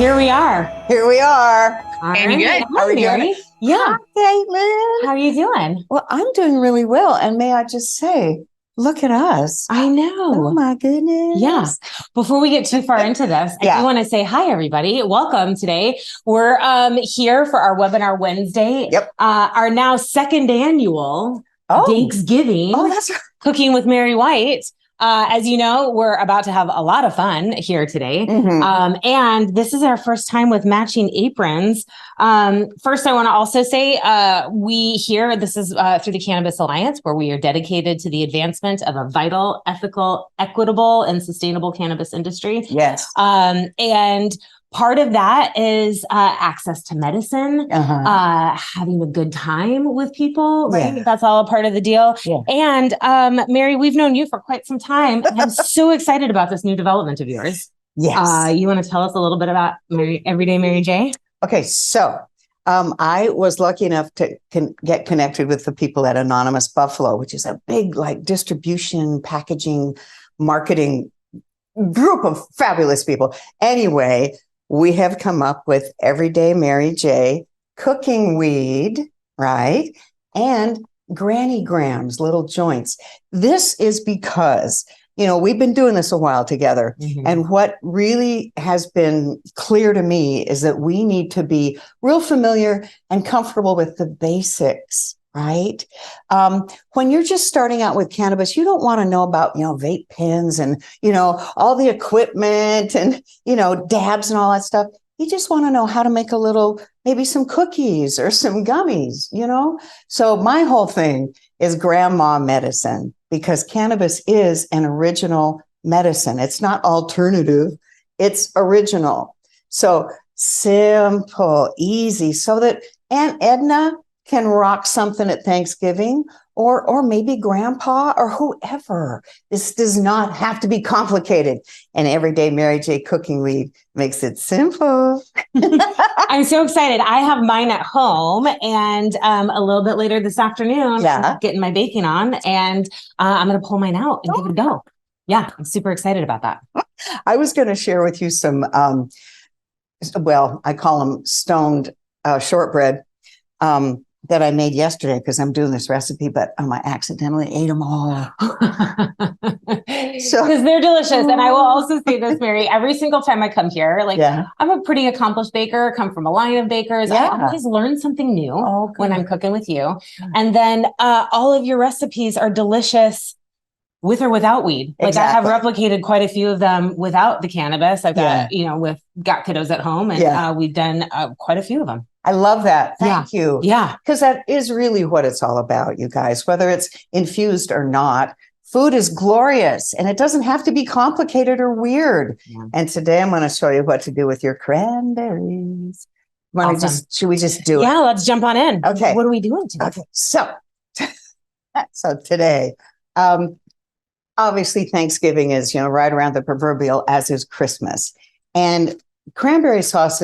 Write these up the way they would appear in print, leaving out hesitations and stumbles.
Here we are. Here we are. All And you right. good? How are Hi, you doing? Mary. Yeah. Hi, Caitlin. How are you doing? Well, I'm doing really well. And may I just say, look at us. I know. Oh, my goodness. Yeah. Before we get too far into this, I do want to say hi, everybody. Welcome today. We're here for our webinar Wednesday. Yep. Our now second annual Danksgiving. Oh, that's right. Cooking with Mary White. As you know, we're about to have a lot of fun here today. Mhm. And this is our first time with matching aprons. First, I want to also say this is through the Cannabis Alliance, where we are dedicated to the advancement of a vital, ethical, equitable, and sustainable cannabis industry. Yes. And part of that is access to medicine, having a good time with people, right? Yeah. That's all a part of the deal. Yeah. And Mary, we've known you for quite some time. I'm so excited about this new development of yours. Yes. You want to tell us a little bit about Everyday Mary J? Okay, so I was lucky enough to get connected with the people at Anonymous Buffalo, which is a big distribution, packaging, marketing group of fabulous people. Anyway, we have come up with Everyday Mary J cooking weed, right? And Granny Grams, little joints. This is because, we've been doing this a while together. Mm-hmm. And what really has been clear to me is that we need to be real familiar and comfortable with the basics, right? When you're just starting out with cannabis, you don't want to know about, vape pens and, all the equipment and, dabs and all that stuff. You just want to know how to make maybe some cookies or some gummies, So my whole thing is grandma medicine, because cannabis is an original medicine. It's not alternative. It's original. So simple, easy, so that Aunt Edna can rock something at Thanksgiving, or maybe grandpa or whoever. This does not have to be complicated. And Everyday Mary J cooking weed makes it simple. I'm so excited. I have mine at home, and a little bit later this afternoon, I'm getting my baking on, and I'm going to pull mine out and give it a go. Yeah, I'm super excited about that. I was going to share with you some, I call them stoned shortbread. That I made yesterday because I'm doing this recipe, but I accidentally ate them all. Because they're delicious. And I will also say this, Mary, every single time I come here, I'm a pretty accomplished baker, come from a line of bakers. I always learn something new when I'm cooking with you. And then all of your recipes are delicious with or without weed. I have replicated quite a few of them without the cannabis. I've got, got kiddos at home, and we've done quite a few of them. I love that. Thank you. Yeah. Because that is really what it's all about, you guys, whether it's infused or not. Food is glorious, and it doesn't have to be complicated or weird. Yeah. And today I'm going to show you what to do with your cranberries. Should we just do it? Yeah, let's jump on in. Okay. What are we doing today? Okay. So today, obviously Thanksgiving is, right around the proverbial, as is Christmas. And cranberry sauce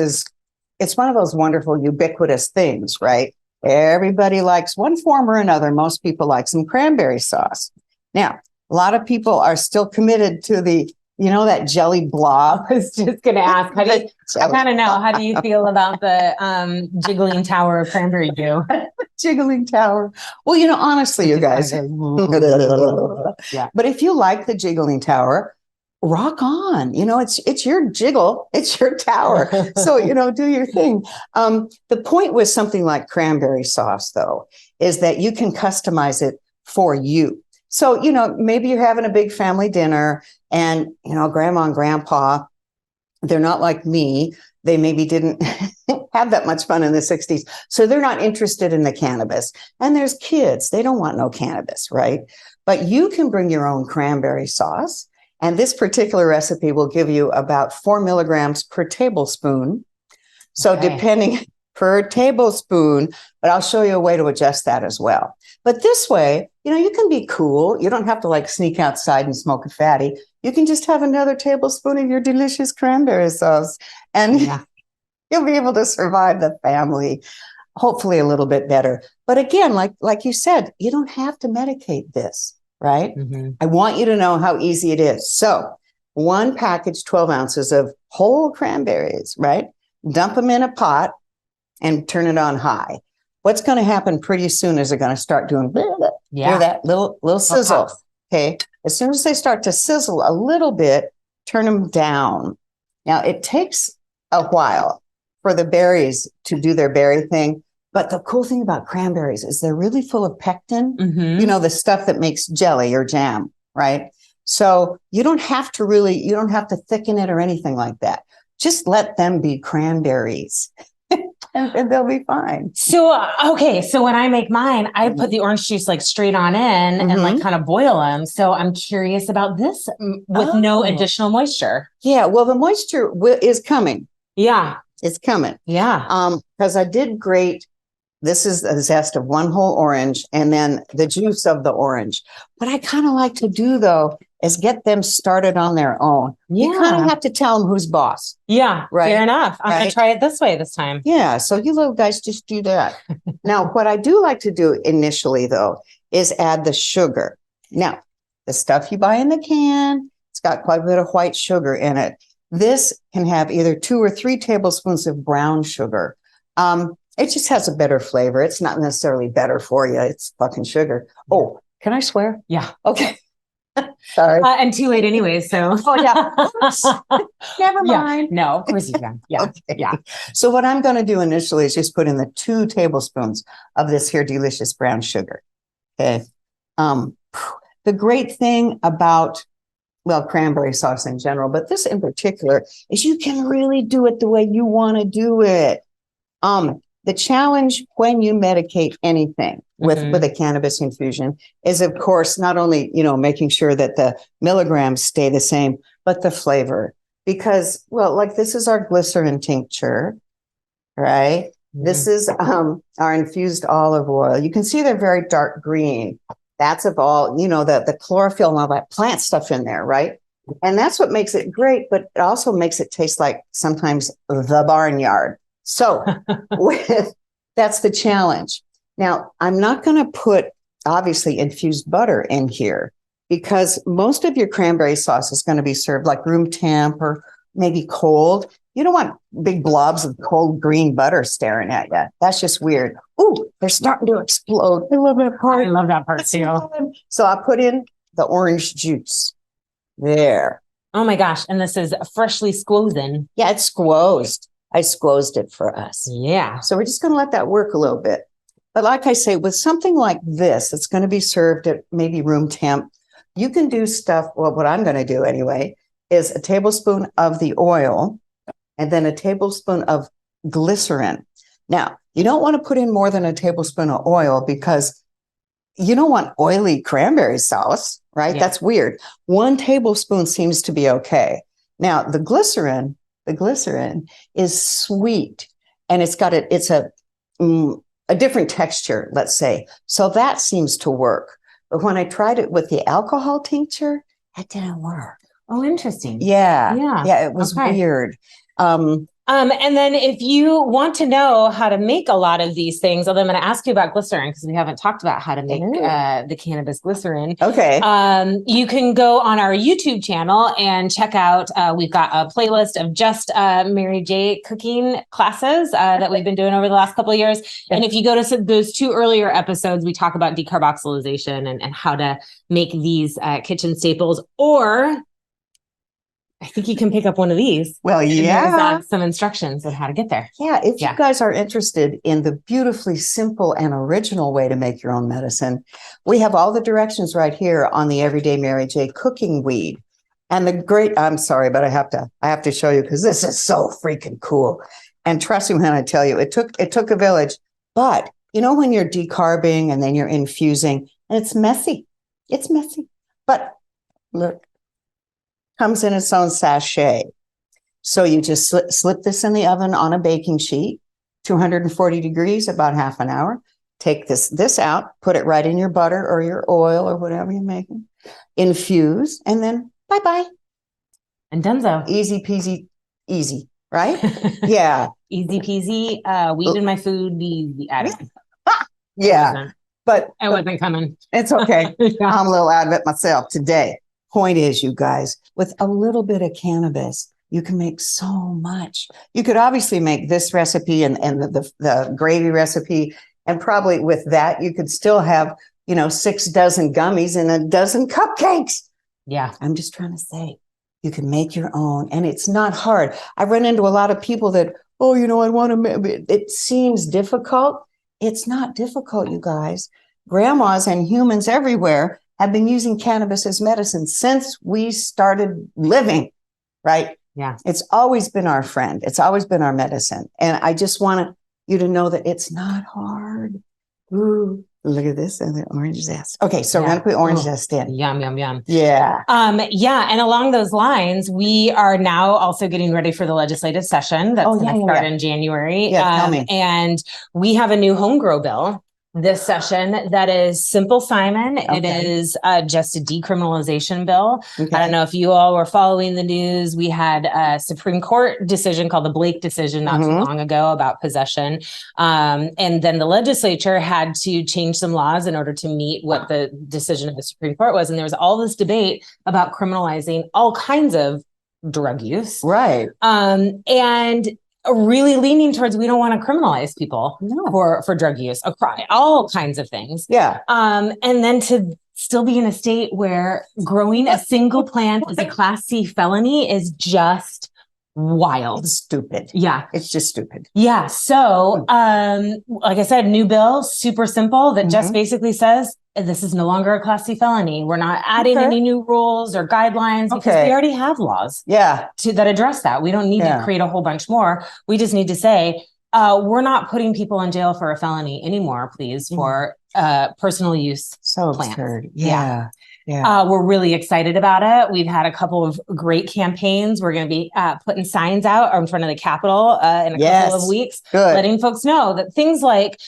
it's one of those wonderful, ubiquitous things, right? Everybody likes one form or another. Most people like some cranberry sauce. Now, a lot of people are still committed to that jelly blob. I was just going to ask, I kind of know, how do you feel about the jiggling tower of cranberry goo? Jiggling tower. Well, honestly, you guys. Yeah. But if you like the jiggling tower, rock on. It's your jiggle, it's your tower. So, do your thing. The point with something like cranberry sauce, though, is that you can customize it for you. So, maybe you're having a big family dinner and, grandma and grandpa, they're not like me. They maybe didn't have that much fun in the 60s. So they're not interested in the cannabis. And there's kids. They don't want no cannabis, right? But you can bring your own cranberry sauce. And this particular recipe will give you about 4 milligrams per tablespoon. So depending per tablespoon, but I'll show you a way to adjust that as well. But this way, you can be cool. You don't have to sneak outside and smoke a fatty. You can just have another tablespoon of your delicious cranberry sauce, and you'll be able to survive the family, hopefully a little bit better. But again, like you said, you don't have to medicate this. Right? Mm-hmm. I want you to know how easy it is. So one package, 12 ounces of whole cranberries, right? Dump them in a pot and turn it on high. What's going to happen pretty soon is they're going to start doing hear that little sizzle. Okay. As soon as they start to sizzle a little bit, turn them down. Now it takes a while for the berries to do their berry thing. But the cool thing about cranberries is they're really full of pectin, you know, the stuff that makes jelly or jam, right? So you don't have to thicken it or anything like that. Just let them be cranberries and they'll be fine. So, okay. So when I make mine, I put the orange juice like straight on in and like kind of boil them. So I'm curious about this with no additional moisture. Yeah. Well, the moisture is coming. Yeah. It's coming. Yeah. Because I did grate. This is the zest of one whole orange and then the juice of the orange. What I kind of like to do, though, is get them started on their own. Yeah. You kind of have to tell them who's boss. Yeah, right. Fair enough. I'm going to try it this way this time. Yeah, so you little guys just do that. Now, what I do like to do initially, though, is add the sugar. Now, the stuff you buy in the can, it's got quite a bit of white sugar in it. This can have either 2 or 3 tablespoons of brown sugar. It just has a better flavor. It's not necessarily better for you. It's fucking sugar. Oh, can I swear? Yeah. Okay. Sorry. And too late anyway, so. Oh, yeah. Never mind. Yeah. No, of course you can. Yeah. Okay. Yeah. So what I'm going to do initially is just put in the 2 tablespoons of this here delicious brown sugar. Okay. The great thing about, well, cranberry sauce in general, but this in particular, is you can really do it the way you want to do it. The challenge when you medicate anything with a cannabis infusion is, of course, not only, you know, making sure that the milligrams stay the same, but the flavor. Because, well, like this is our glycerin tincture, right? This is our infused olive oil. You can see they're very dark green. That's of all, you know, the chlorophyll and all that plant stuff in there, right? And that's what makes it great, but it also makes it taste like sometimes the barnyard. So that's the challenge. Now, I'm not going to put, obviously, infused butter in here because most of your cranberry sauce is going to be served like room temp or maybe cold. You don't want big blobs of cold green butter staring at you. That's just weird. Ooh, they're starting to explode. I love that part. I love that part too. So I put in the orange juice. There. Oh my gosh. And this is freshly squozen. Yeah, it's squozed. I squozed it for us. Yeah. So we're just going to let that work a little bit. But like I say, with something like this, it's going to be served at maybe room temp. You can do stuff. Well, what I'm going to do anyway is a tablespoon of the oil and then a tablespoon of glycerin. Now, you don't want to put in more than a tablespoon of oil because you don't want oily cranberry sauce, right? Yeah. That's weird. 1 tablespoon seems to be okay. Now, the glycerin is sweet and it's a different texture, let's say. So that seems to work. But when I tried it with the alcohol tincture, that didn't work. Oh, interesting. Yeah. It was weird. And then if you want to know how to make a lot of these things, although I'm going to ask you about glycerin because we haven't talked about how to make the cannabis glycerin. Okay. You can go on our YouTube channel and check out, we've got a playlist of just Mary J cooking classes that we've been doing over the last couple of years. Yeah. And if you go to those 2 earlier episodes, we talk about decarboxylation and how to make these kitchen staples, or I think you can pick up one of these. Well, yeah. There's some instructions on how to get there. Yeah. If you guys are interested in the beautifully simple and original way to make your own medicine, we have all the directions right here on the Everyday Mary J cooking weed. And I'm sorry, but I have to show you because this is so freaking cool. And trust me when I tell you, it took a village, but you know, when you're decarbing and then you're infusing and it's messy, but look. Comes in its own sachet. So you just slip this in the oven on a baking sheet, 240 degrees, about half an hour. Take this out, put it right in your butter or your oil or whatever you're making. Infuse, and then bye-bye. And donezo. Easy peasy, easy, right? Yeah. Easy peasy, weed in my food, easy. Yeah. But I wasn't coming. It's okay. Yeah. I'm a little out of it myself today. point is, you guys, with a little bit of cannabis, you can make so much. You could obviously make this recipe and the gravy recipe. And probably with that, you could still have, 6 dozen gummies and a dozen cupcakes. Yeah. I'm just trying to say, you can make your own, and it's not hard. I run into a lot of people that, I want to, it seems difficult. It's not difficult, you guys. Grandmas and humans everywhere have been using cannabis as medicine since we started living, right? Yeah. It's always been our friend. It's always been our medicine. And I just want you to know that it's not hard. Ooh, look at this and the orange zest. Okay, so we're going to put orange zest in. Yum, yum, yum. Yeah. And along those lines, we are now also getting ready for the legislative session that's going to start in January. Tell me. And we have a new home grow bill this session that is simple, Simon. Okay. It is just a decriminalization bill. Okay. I don't know if you all were following the news. We had a Supreme Court decision called the Blake decision not too long ago about possession. And then the legislature had to change some laws in order to meet what the decision of the Supreme Court was. And there was all this debate about criminalizing all kinds of drug use. Right. And really leaning towards we don't want to criminalize people for drug use, all kinds of things. Yeah. And then to still be in a state where growing a single plant as a Class C felony is just wild. It's stupid. Yeah. It's just stupid. Yeah. So, like I said, new bill, super simple, that just basically says this is no longer a Class C felony. We're not adding any new rules or guidelines because we already have laws that address that. We don't need to create a whole bunch more. We just need to say, we're not putting people in jail for a felony anymore, please, for personal use plants. Absurd. Yeah. We're really excited about it. We've had a couple of great campaigns. We're going to be putting signs out in front of the Capitol in a couple of weeks, letting folks know that things like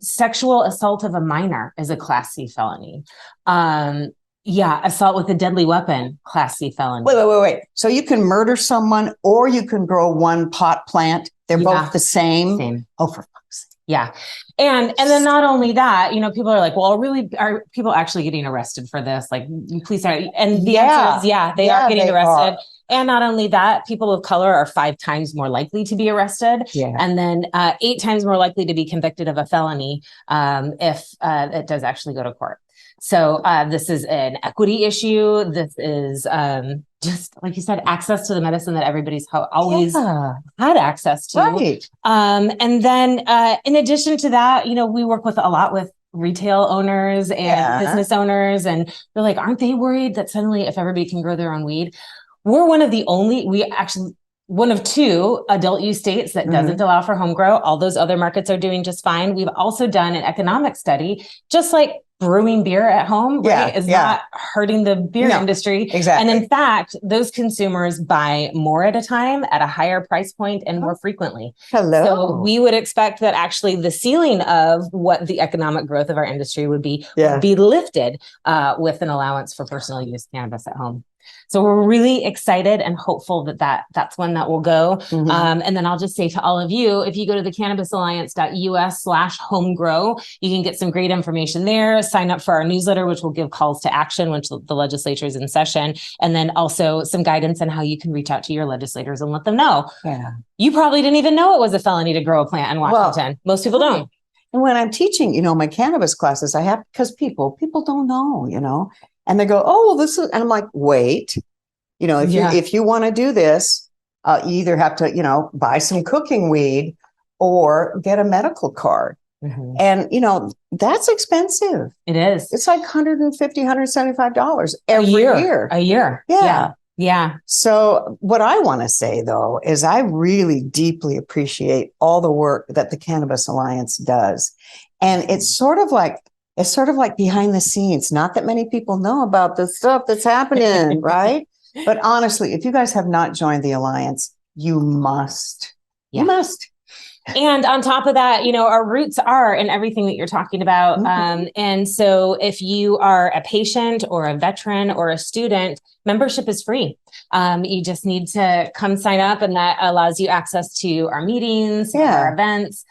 sexual assault of a minor is a Class C felony. Assault with a deadly weapon, Class C felony. Wait. So you can murder someone or you can grow one pot plant. They're both the same. Oh, for fuck's sake. Yeah. And then not only that, people are like, well, really, are people actually getting arrested for this? Like, please are. And the answer is, they are getting arrested. And not only that, people of color are 5 times more likely to be arrested. Yeah. And then 8 times more likely to be convicted of a felony if it does actually go to court. So this is an equity issue. This is just, like you said, access to the medicine that everybody's always had access to. Right. And then in addition to that, we work a lot with retail owners and business owners. And they're like, aren't they worried that suddenly if everybody can grow their own weed? We're one of 2 adult use states that doesn't allow for home grow. All those other markets are doing just fine. We've also done an economic study, just like brewing beer at home, right, is not hurting the beer industry. Exactly. And in fact, those consumers buy more at a time at a higher price point and more frequently. Hello. So we would expect that actually the ceiling of what the economic growth of our industry would be lifted with an allowance for personal use cannabis at home. So we're really excited and hopeful that's when that will go. And then I'll just say to all of you, if you go to the cannabisalliance.us/homegrow, you can get some great information there. Sign up for our newsletter, which will give calls to action once the legislature is in session. And then also some guidance on how you can reach out to your legislators and let them know. Yeah. You probably didn't even know it was a felony to grow a plant in Washington. Well, most people don't. And when I'm teaching, my cannabis classes, I have, because people don't know, and they go, oh, well, this is, and I'm like, wait, if you want to do this, you either have to, buy some cooking weed or get a medical card. And, that's expensive. It is. It's like $150, $175 every year. A year. Yeah. So what I want to say, though, is I really deeply appreciate all the work that the Cannabis Alliance does. And it's sort of like behind the scenes. Not that many people know about the stuff that's happening, right? But honestly, if you guys have not joined the Alliance, you must. You must. And on top of that, our roots are in everything that you're talking about. And so if you are a patient or a veteran or a student, membership is free. You just need to come sign up, and that allows you access to our meetings, our events.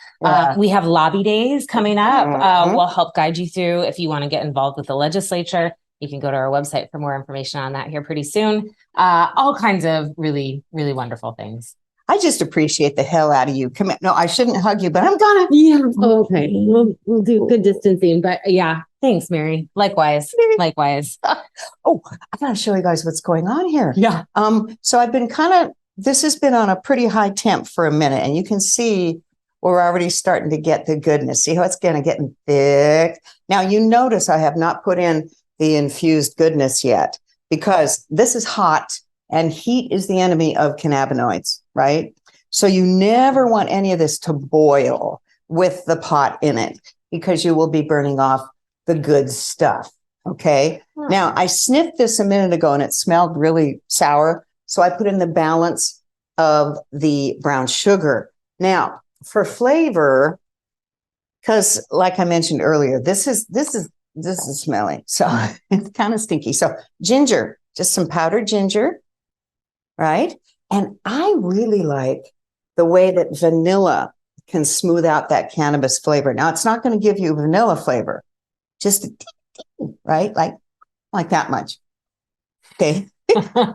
We have lobby days coming up. We'll help guide you through if you want to get involved with the legislature. You can go to our website for more information on that here pretty soon. All kinds of really, really wonderful things. I just appreciate the hell out of you. Come on. No, I shouldn't hug you, but I'm gonna. Yeah. Okay. We'll do good distancing, but yeah. Thanks, Mary. Likewise. Likewise. Oh, I gotta show you guys what's going on here. Yeah. So I've been this has been on a pretty high temp for a minute, and you can see we're already starting to get the goodness. See how it's getting thick? Now you notice I have not put in the infused goodness yet because this is hot and heat is the enemy of cannabinoids, right? So you never want any of this to boil with the pot in it because you will be burning off the good stuff. Okay. Now I sniffed this a minute ago and it smelled really sour. So I put in the balance of the brown sugar. Now for flavor, because like I mentioned earlier, this is smelly. So it's kind of stinky. So ginger, just some powdered ginger, right? And I really like the way that vanilla can smooth out that cannabis flavor. Now it's not going to give you vanilla flavor, just right? Like that much. Okay.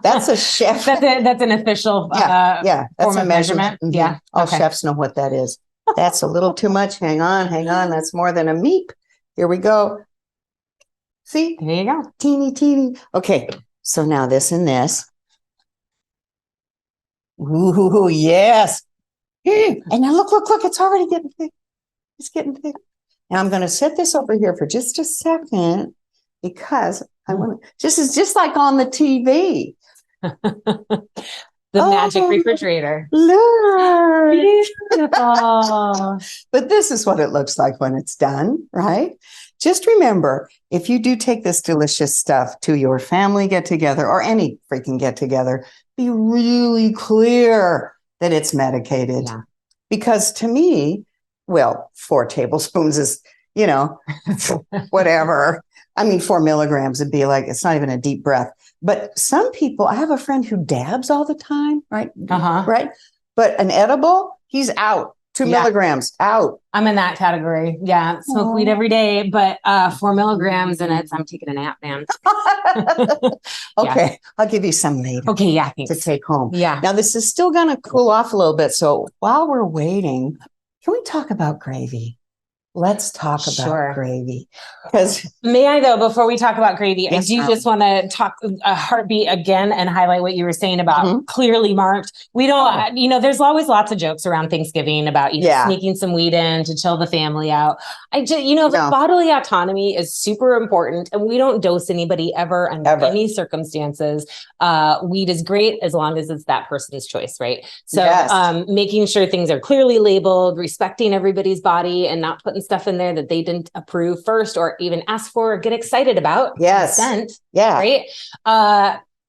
That's a chef. That's an official yeah. That's a measurement. Mm-hmm. Yeah. All chefs know what that is. That's a little too much. Hang on. That's more than a meep. Here we go. See? There you go. Teeny. Okay. So now this and this. Ooh, yes. And now look. It's already getting thick. It's getting thick. Now I'm going to set this over here for just a second because I want this is just like on the TV. The magic refrigerator. Look. Beautiful. But this is what it looks like when it's done, right? Just remember, if you do take this delicious stuff to your family get together or any freaking get together, be really clear that it's medicated. Yeah. Because to me, well, 4 tablespoons is, whatever. I mean, 4 milligrams would be like, it's not even a deep breath. But some people, I have a friend who dabs all the time, right? Right. But an edible, he's out. 2 milligrams out. I'm in that category. Yeah. Smoke weed every day, but 4 milligrams and I'm taking a nap, man. Okay. I'll give you some later. Okay. Yeah. Thanks. To take home. Yeah. Now this is still going to cool off a little bit. So while we're waiting, can we talk about gravy? Let's talk about gravy. Because may I though, before we talk about gravy, yes, I do just want to talk a heartbeat again and highlight what you were saying about clearly marked. We don't, there's always lots of jokes around Thanksgiving about sneaking some weed in to chill the family out. Bodily autonomy is super important, and we don't dose anybody ever under any circumstances. Weed is great as long as it's that person's choice, right? So making sure things are clearly labeled, respecting everybody's body, and not putting stuff in there that they didn't approve first or even ask for or get excited about. Yes. Consent, yeah. Right.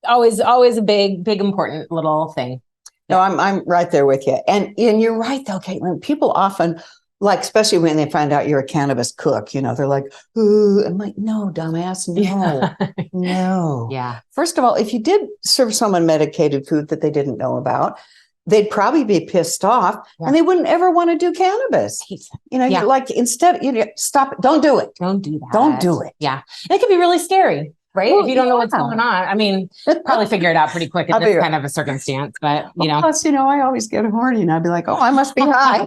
Always a big, important little thing. No, I'm right there with you. And you're right though, Caitlin. People often, like, especially when they find out you're a cannabis cook, they're like, ooh, I'm like, no, dumbass, no, no. Yeah. First of all, if you did serve someone medicated food that they didn't know about, they'd probably be pissed off and they wouldn't ever want to do cannabis. You're like, instead, stop it. Don't do it. Don't do that. Don't do it. Yeah. And it can be really scary, right? Well, if you don't know what's going on. I mean, probably figure it out pretty quick in this kind of a circumstance, but Plus, I always get horny and I'd be like, oh, I must be high.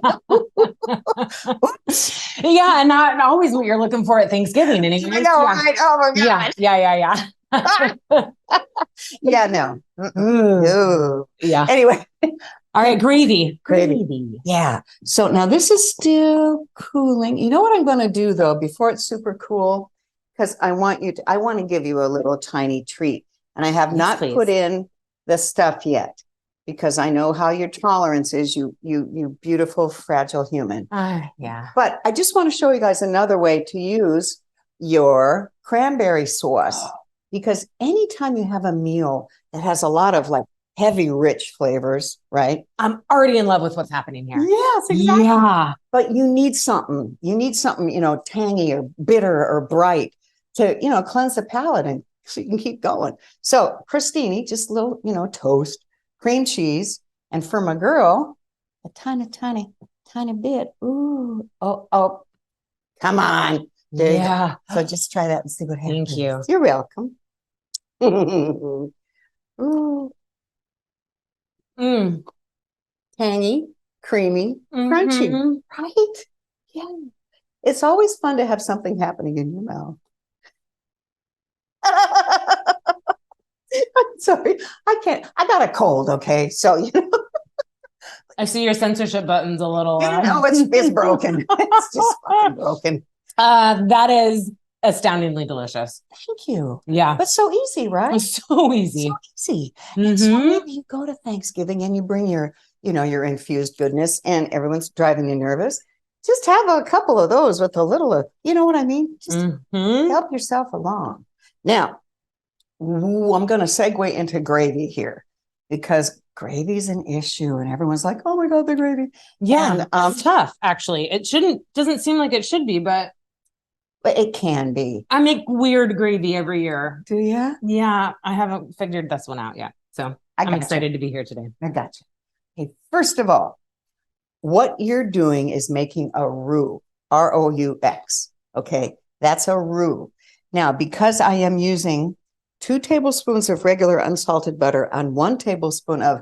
Yeah. And not always what you're looking for at Thanksgiving. Anyways. I know, right? Oh my God. Yeah. Yeah, no. Ooh. Yeah. Anyway. All right. Gravy. Yeah. So now this is still cooling. You know what I'm going to do though, before it's super cool, because I want to give you a little tiny treat. And I have not put in the stuff yet because I know how your tolerance is, you beautiful, fragile human. Yeah. But I just want to show you guys another way to use your cranberry sauce. Because anytime you have a meal that has a lot of like heavy, rich flavors, right? I'm already in love with what's happening here. Yes, exactly. Yeah. But you need something, tangy or bitter or bright to, cleanse the palate and so you can keep going. So crostini, just a little, toast, cream cheese. And for my girl, a tiny bit. Ooh, oh, come on. Yeah. So just try that and see what happens. Thank you. You're welcome. Ooh. Tangy, creamy, crunchy, right? Yeah. It's always fun to have something happening in your mouth. I'm sorry. I got a cold, okay? So, I see your censorship button's a little. It's broken. It's just fucking broken. That is astoundingly delicious. Thank you. Yeah. But so easy, right? It's so easy. So easy. And so maybe you go to Thanksgiving and you bring your infused goodness and everyone's driving you nervous. Just have a couple of those with a little, you know what I mean? Just help yourself along. Now, I'm going to segue into gravy here because gravy is an issue and everyone's like, oh my God, the gravy. Yeah. And, it's tough, actually. Doesn't seem like it should be, but it can be. I make weird gravy every year. Do you? Yeah. I haven't figured this one out yet. So I'm excited to be here today. I got you. Hey, first of all, what you're doing is making a roux, R-O-U-X. Okay. That's a roux. Now, because I am using 2 tablespoons of regular unsalted butter on 1 tablespoon of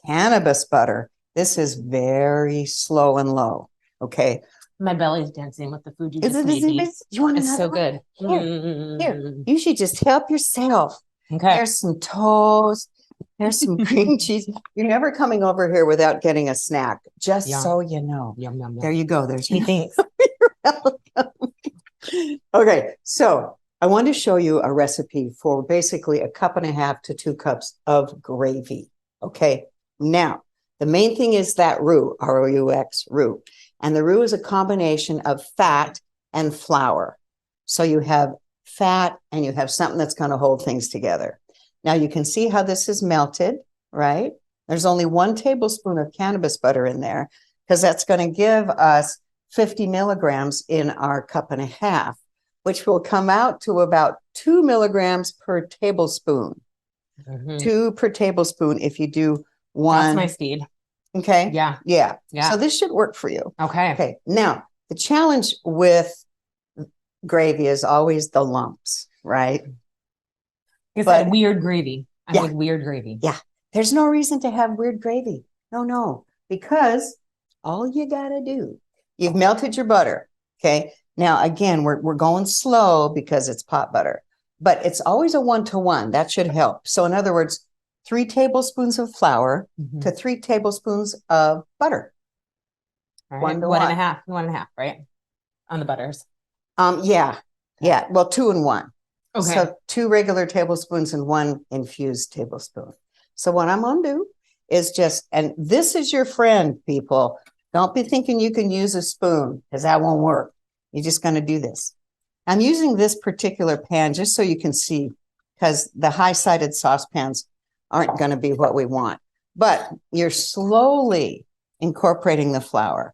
cannabis butter, this is very slow and low. Okay. My belly's dancing with the food you just made me. You want it's so good. Here, you should just help yourself. Okay. There's some toast. There's some cream cheese. You're never coming over here without getting a snack, just so you know. Yum, yum, yum. There you go. There's thanks. Okay, so I want to show you a recipe for basically 1.5 cups to 2 cups of gravy. Okay, now the main thing is that roux, R-O-U-X, roux. And the roux is a combination of fat and flour. So you have fat and you have something that's going to hold things together. Now you can see how this is melted, right? There's only 1 tablespoon of cannabis butter in there because that's going to give us 50 milligrams in our 1.5 cups, which will come out to about 2 milligrams per tablespoon. 2 per tablespoon if you do 1. That's my speed. Okay. Yeah. So this should work for you. Okay. Now, the challenge with gravy is always the lumps, right? It's that weird gravy. I make weird gravy. Yeah. There's no reason to have weird gravy. No. Because all you got to do, you've melted your butter. Okay. Now, again, we're going slow because it's pot butter, but it's always a 1-to-1. That should help. So in other words, 3 tablespoons of flour to 3 tablespoons of butter. All right. 1.5, right? On the butters. Yeah. Well, 2 and 1. Okay. So 2 regular tablespoons and 1 infused tablespoon. So what I'm going to do is and this is your friend, people. Don't be thinking you can use a spoon because that won't work. You're just going to do this. I'm using this particular pan just so you can see because the high-sided saucepans aren't going to be what we want. But you're slowly incorporating the flour.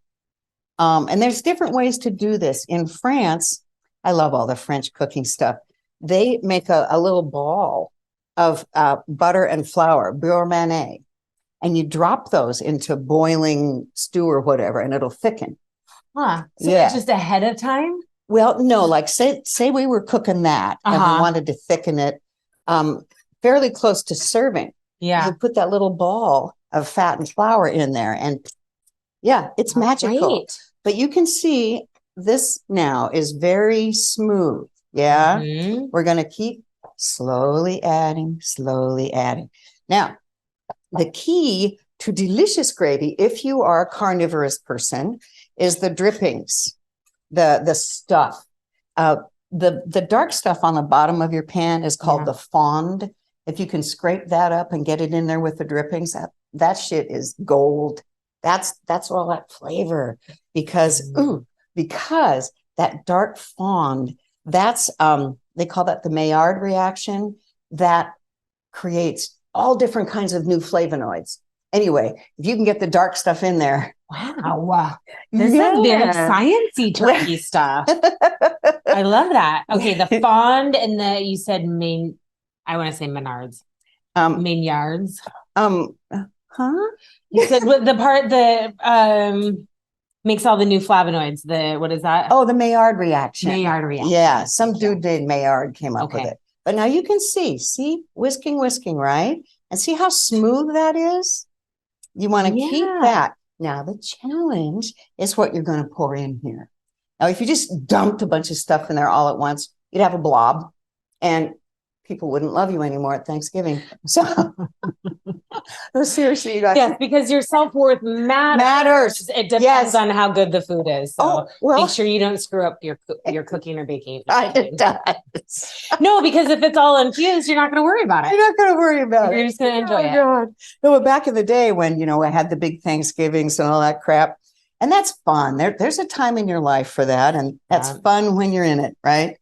And there's different ways to do this. In France, I love all the French cooking stuff. They make a little ball of butter and flour, beurre mané, and you drop those into boiling stew or whatever, and it'll thicken. So it's just ahead of time? Well, no, like say we were cooking that and we wanted to thicken it fairly close to serving. Yeah. You put that little ball of fat and flour in there, and it's magical. Right. But you can see this now is very smooth. Yeah. We're going to keep slowly adding. Now, the key to delicious gravy, if you are a carnivorous person, is the drippings, the stuff. The dark stuff on the bottom of your pan is called the fond. If you can scrape that up and get it in there with the drippings, that shit is gold. That's all that flavor because that dark fond, that's they call that the Maillard reaction that creates all different kinds of new flavonoids. Anyway, if you can get the dark stuff in there. Wow. This is very sciencey turkey stuff. I love that. Okay, the fond and you said I want to say Menards. Maillards. Huh? You said the part makes all the new flavonoids. What is that? Oh, the Maillard reaction. Maillard reaction. Yeah, some dude named Maillard came up with it. But now you can see, whisking, right? And see how smooth that is? You want to keep that. Now, the challenge is what you're going to pour in here. Now, if you just dumped a bunch of stuff in there all at once, you'd have a blob. And people wouldn't love you anymore at Thanksgiving. So, no, seriously, you guys. Yes, because your self-worth matters. It depends on how good the food is. So make sure you don't screw up your cooking or baking. It does. No, because if it's all infused, you're not going to worry about it. You're not going to worry about it. You're just going to enjoy it. God. No, but back in the day when, I had the big Thanksgivings and all that crap, and that's fun. There's a time in your life for that, and that's fun when you're in it, right?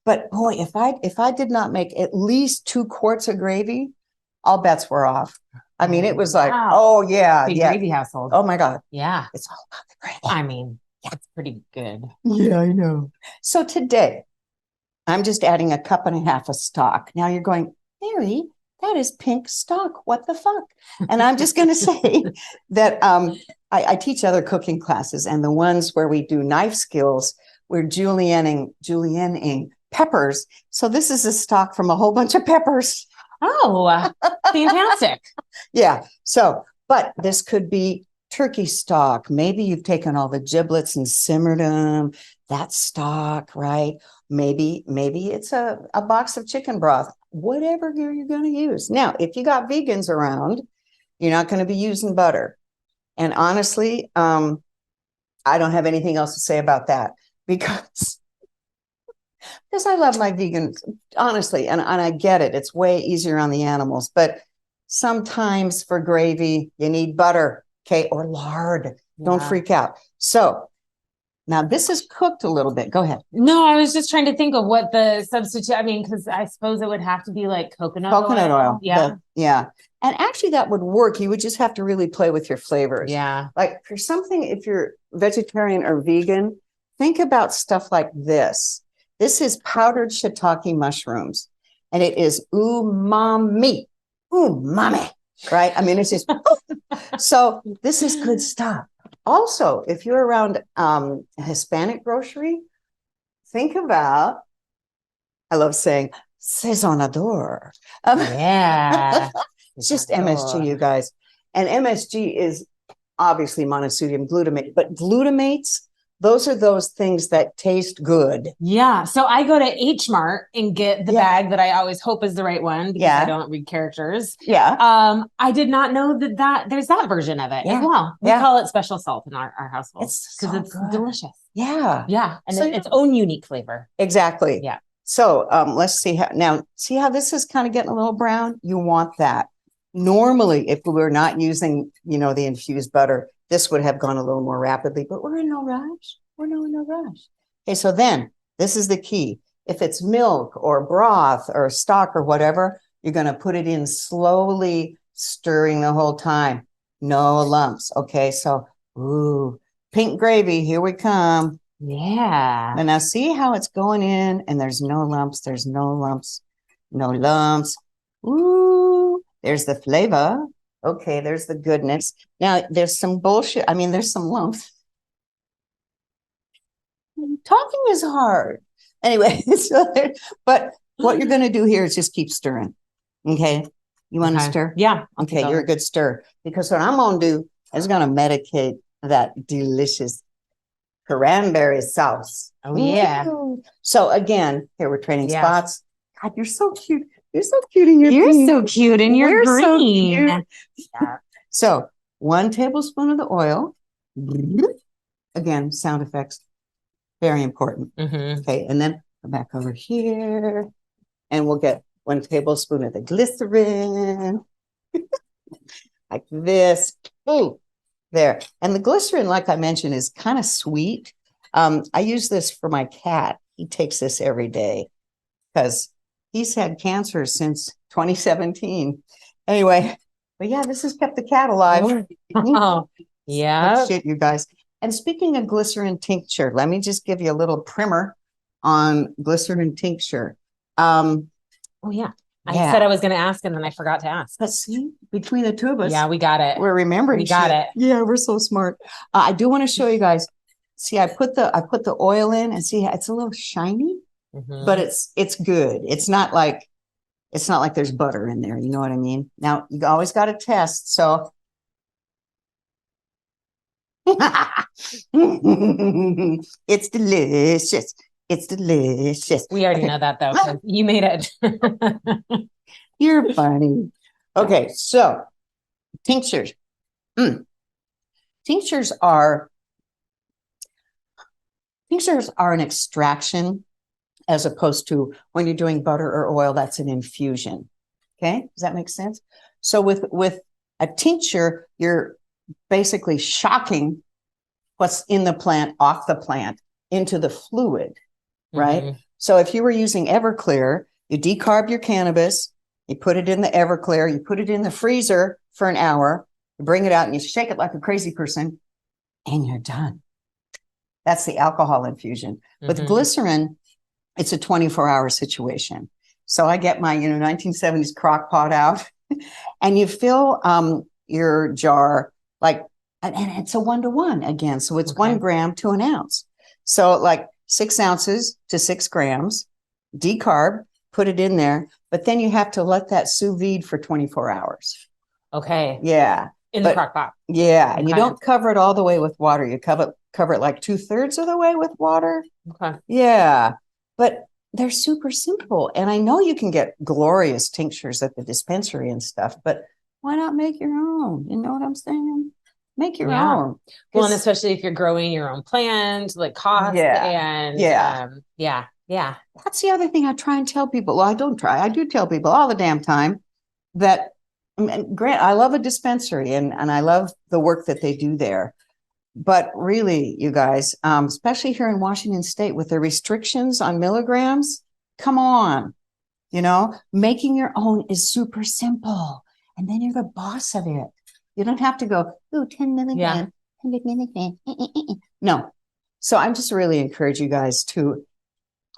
But boy, if I did not make at least 2 quarts of gravy, all bets were off. I mean, it was like, big gravy household. Oh my God. Yeah. It's all about the gravy. I mean, that's pretty good. Yeah, I know. So today, I'm just adding 1.5 cups of stock. Now you're going, Mary, that is pink stock. What the fuck? And I'm just going to say that I teach other cooking classes, and the ones where we do knife skills, we're julienning peppers. So this is a stock from a whole bunch of peppers. Oh, fantastic. Yeah. So, but this could be turkey stock. Maybe you've taken all the giblets and simmered them. That's stock, right? Maybe it's a box of chicken broth, whatever you're going to use. Now, if you got vegans around, you're not going to be using butter. And honestly, I don't have anything else to say about that because I love my vegans, honestly, and I get it. It's way easier on the animals, but sometimes for gravy, you need butter, okay, or lard. Yeah. Don't freak out. So now this is cooked a little bit. Go ahead. No, I was just trying to think of what the substitute, because I suppose it would have to be like coconut oil. Yeah. Yeah. And actually that would work. You would just have to really play with your flavors. Yeah. Like for something, if you're vegetarian or vegan, think about stuff like this. This is powdered shiitake mushrooms, and it is umami, right? I mean, it's just, so this is good stuff. Also, if you're around a Hispanic grocery, think about, I love saying, sazonador. Yeah. It's just MSG, you guys. And MSG is obviously monosodium glutamate, but glutamates, those are those things that taste good. Yeah. So I go to H Mart and get the bag that I always hope is the right one because I don't read characters. Yeah. I did not know that there's that version of it as well. We call it special salt in our household because it's delicious. Yeah. Yeah. And so its own unique flavor. Exactly. Yeah. So let's see how this is kind of getting a little brown. You want that. Normally, if we were not using, the infused butter, this would have gone a little more rapidly, but we're in no rush. We're in no rush. Okay, so then this is the key. If it's milk or broth or stock or whatever, you're going to put it in slowly, stirring the whole time. No lumps. Okay, so, pink gravy, here we come. Yeah. And now see how it's going in, and there's no lumps. There's no lumps. No lumps. Ooh, there's the flavor. Okay, there's the goodness. Now, there's some bullshit. There's some lumps. Talking is hard. Anyway, but what you're going to do here is just keep stirring. Okay? You want to stir? Yeah. Okay, you're a good stir. Because what I'm going to do is going to medicate that delicious cranberry sauce. Oh, yeah. So again, here we're trading spots. God, you're so cute. You're so cute in your green. So cute in your green. So, yeah. So 1 tablespoon of the oil. Again, sound effects. Very important. Mm-hmm. Okay. And then go back over here and we'll get 1 tablespoon of the glycerin. Like this. Ooh, there. And the glycerin, like I mentioned, is kind of sweet. I use this for my cat. He takes this every day because he's had cancer since 2017. Anyway, but yeah, this has kept the cat alive. Oh, yeah. Shit, you guys. And speaking of glycerin tincture, let me just give you a little primer on glycerin tincture. Oh, yeah. I said I was going to ask and then I forgot to ask. But see, between the two of us. Yeah, we got it. We're remembering. We got it. Yeah, we're so smart. I do want to show you guys. See, I put the oil in and see, it's a little shiny, but it's good. It's not like there's butter in there. You know what I mean? Now you always got to test. So it's delicious. It's delicious. We already know that though. You made it. You're funny. Okay, so tinctures. Tinctures are an extraction as opposed to when you're doing butter or oil, that's an infusion. Okay, does that make sense? So with a tincture, you're basically shocking what's in the plant off the plant into the fluid, right? So if you were using Everclear, you decarb your cannabis, you put it in the Everclear, you put it in the freezer for an hour, you bring it out and you shake it like a crazy person, and you're done. That's the alcohol infusion. With glycerin, it's a 24-hour situation. So I get my 1970s crock pot out and you fill your jar and it's a 1-to-1 again. So it's 1 gram to an ounce. So like 6 ounces to 6 grams, decarb, put it in there, but then you have to let that sous vide for 24 hours. Okay. Yeah. In the crock pot. Yeah. And you don't cover it all the way with water. You cover it like 2/3 of the way with water. Okay. Yeah. But they're super simple. And I know you can get glorious tinctures at the dispensary and stuff, but why not make your own? You know what I'm saying? Make your own. Well, and especially if you're growing your own plant, like cost and yeah. That's the other thing I try and tell people. Well, I don't try. I do tell people all the damn time that, Grant, I love a dispensary and I love the work that they do there. But really, you guys, especially here in Washington State with the restrictions on milligrams, come on, making your own is super simple. And then you're the boss of it. You don't have to go, 10 milligrams, 100 milligrams. No. So I'm just really encourage you guys to,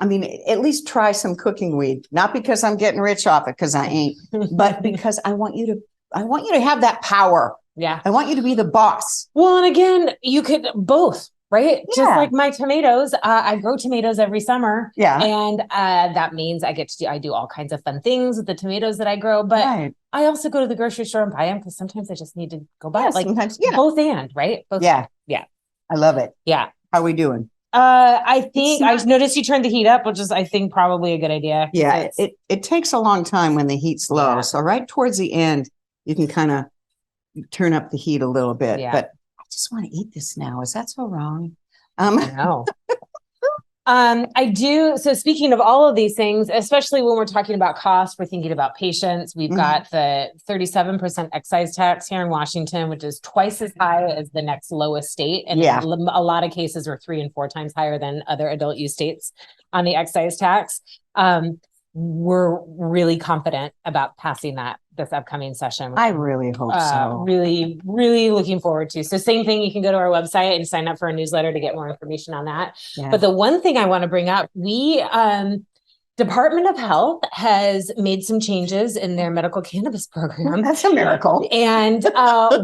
at least try some cooking weed, not because I'm getting rich off it, because I ain't, but because I want you to have that power. Yeah. I want you to be the boss. Well, and again, you could both, right? Yeah. Just like my tomatoes, I grow tomatoes every summer. Yeah. And that means I do all kinds of fun things with the tomatoes that I grow, but I also go to the grocery store and buy them because sometimes I just need to go buy it. Like sometimes, both and, right? Both. Yeah. Yeah. I love it. Yeah. How are we doing? I think I noticed you turned the heat up, which is, I think, probably a good idea. Yeah. It takes a long time when the heat's low. Yeah. So right towards the end, you can kind of turn up the heat a little bit, but I just want to eat this now. Is that so wrong? No. I do. So speaking of all of these things, especially when we're talking about cost, we're thinking about patients. We've got the 37% excise tax here in Washington, which is twice as high as the next lowest state. And a lot of cases are 3 and 4 times higher than other adult use states on the excise tax. We're really confident about passing that this upcoming session. I really hope so. Really, really looking forward to. So same thing, you can go to our website and sign up for a newsletter to get more information on that. Yeah. But the one thing I want to bring up, Department of Health has made some changes in their medical cannabis program. That's a miracle. And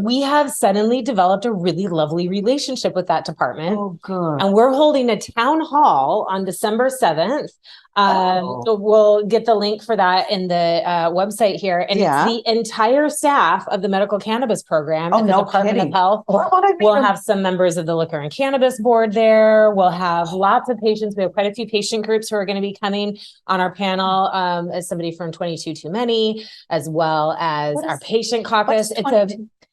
we have suddenly developed a really lovely relationship with that department. Oh, good. And we're holding a town hall on December 7th. We'll get the link for that in the website here. And it's the entire staff of the medical cannabis program at the Department of Health. We'll have some members of the Liquor and Cannabis Board there. We'll have lots of patients. We have quite a few patient groups who are going to be coming on our panel, as somebody from 22 Too Many, as well as our patient caucus. It's a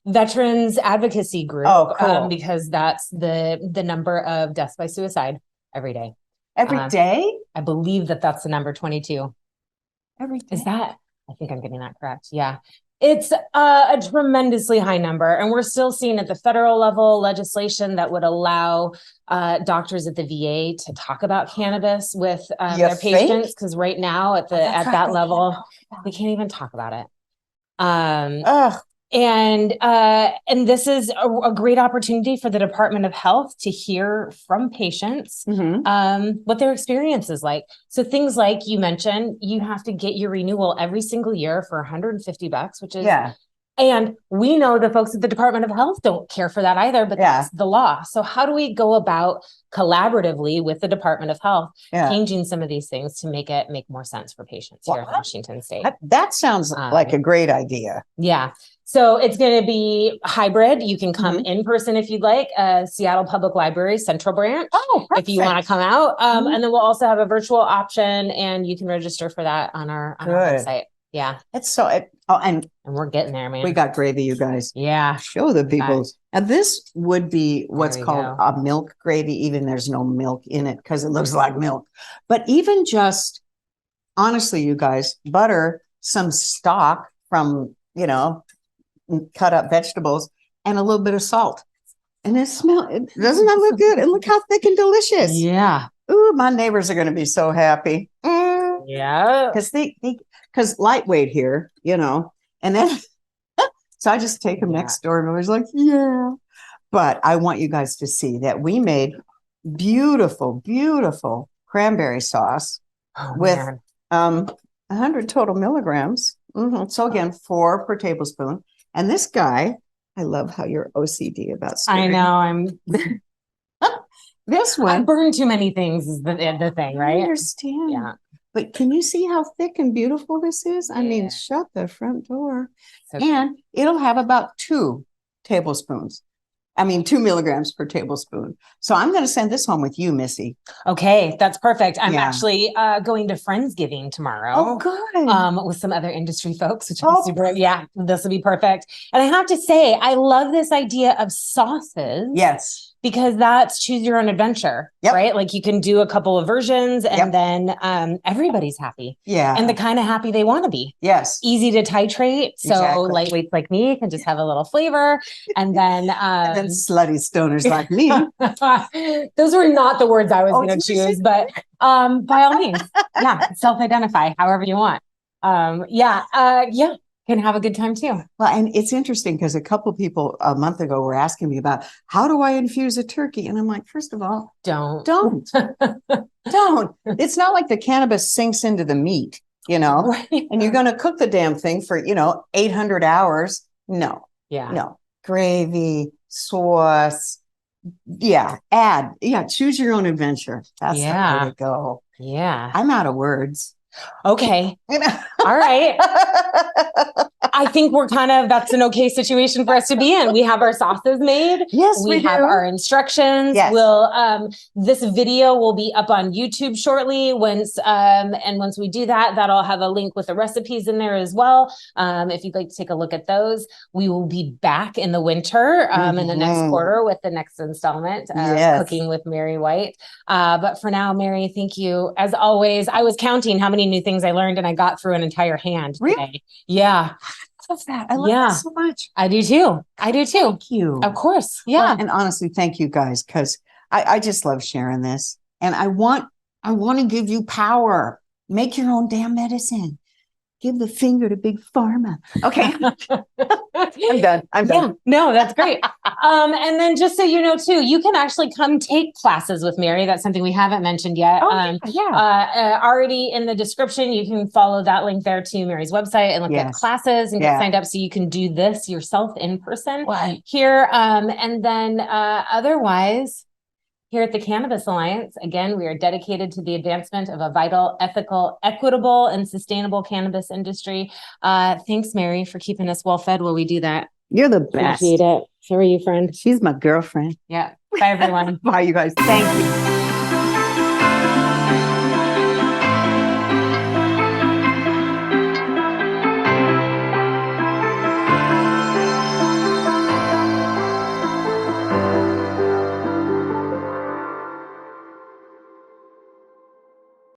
veterans advocacy group. Oh, cool. Because that's the number of deaths by suicide every day. Every day? I believe that's the number 22. Every day. Is that? I think I'm getting that correct. Yeah. It's a tremendously high number. And we're still seeing at the federal level legislation that would allow doctors at the VA to talk about cannabis with their patients. Because right now at that level, we can't even talk about it. And this is a great opportunity for the Department of Health to hear from patients what their experience is like. So things like you mentioned, you have to get your renewal every single year for $150, which is and we know the folks at the Department of Health don't care for that either, but that's the law. So how do we go about collaboratively with the Department of Health, changing some of these things to make it make more sense for patients here in Washington State? That sounds like a great idea. Yeah. So it's going to be hybrid. You can come in person if you'd like, Seattle Public Library Central Branch, if you want to come out. And then we'll also have a virtual option, and you can register for that on our website. Yeah. It's so, and we're getting there, man. We got gravy, you guys. Yeah. Show the people. And this would be what's called a milk gravy, even there's no milk in it because it looks like milk. But even just, honestly, you guys, butter, some stock from, cut up vegetables, and a little bit of salt. And doesn't that look good? And look how thick and delicious. Yeah. Ooh, my neighbors are going to be so happy. Yeah. Because lightweight here, and then, so I just take them next door, and I was like, but I want you guys to see that we made beautiful, beautiful cranberry sauce with 100 total milligrams. So again, 4 per tablespoon. And this guy, I love how you're OCD about stirring. I know, this one. I burn too many things is the thing, right? I understand. Yeah. But can you see how thick and beautiful this is? I mean, shut the front door. And it'll have about 2 tablespoons. 2 milligrams per tablespoon. So I'm going to send this home with you, Missy. Okay, that's perfect. I'm actually going to Friendsgiving tomorrow. Oh, good. With some other industry folks, which I'm super, this will be perfect. And I have to say, I love this idea of sauces. Yes. Because that's choose your own adventure, right? Like you can do a couple of versions and then everybody's happy. Yeah. And the kind of happy they want to be. Yes. Easy to titrate. So lightweights like me can just have a little flavor. And then slutty stoners like me. Those were not the words I was going to choose, but by all means, self-identify however you want. Can have a good time too. Well, and it's interesting because a couple of people a month ago were asking me about how do I infuse a turkey? And I'm like, first of all, don't. It's not like the cannabis sinks into the meat, right. And you're going to cook the damn thing for, 800 hours. No. Yeah. No. Gravy, sauce. Choose your own adventure. That's the way to go. Yeah. I'm out of words. Okay. All right. I think we're that's an okay situation for us to be in. We have our sauces made. Yes, we have our instructions. Yes. This video will be up on YouTube shortly. Once we do that, that'll have a link with the recipes in there as well. If you'd like to take a look at those, we will be back in the winter, in the next quarter with the next installment, Cooking with Mary White. But for now, Mary, thank you. As always, I was counting how many new things I learned and I got through an entire hand today. Really? Yeah. I love that. I love that so much. I do too. Thank you. Of course. Yeah. Well, and honestly, thank you guys, because I just love sharing this. And I want to give you power. Make your own damn medicine. Give the finger to Big Pharma. Okay. I'm done. Yeah, no, that's great. And then just so you know, too, you can actually come take classes with Mary. That's something we haven't mentioned yet. Already in the description, you can follow that link there to Mary's website and look at classes and get signed up so you can do this yourself in person here. And then otherwise, here at the Cannabis Alliance, again, we are dedicated to the advancement of a vital, ethical, equitable, and sustainable cannabis industry. Thanks, Mary, for keeping us well fed while we do that. You're the best. Appreciate it. So are you, friend? She's my girlfriend. Yeah. Bye, everyone. Bye, you guys. Thank you.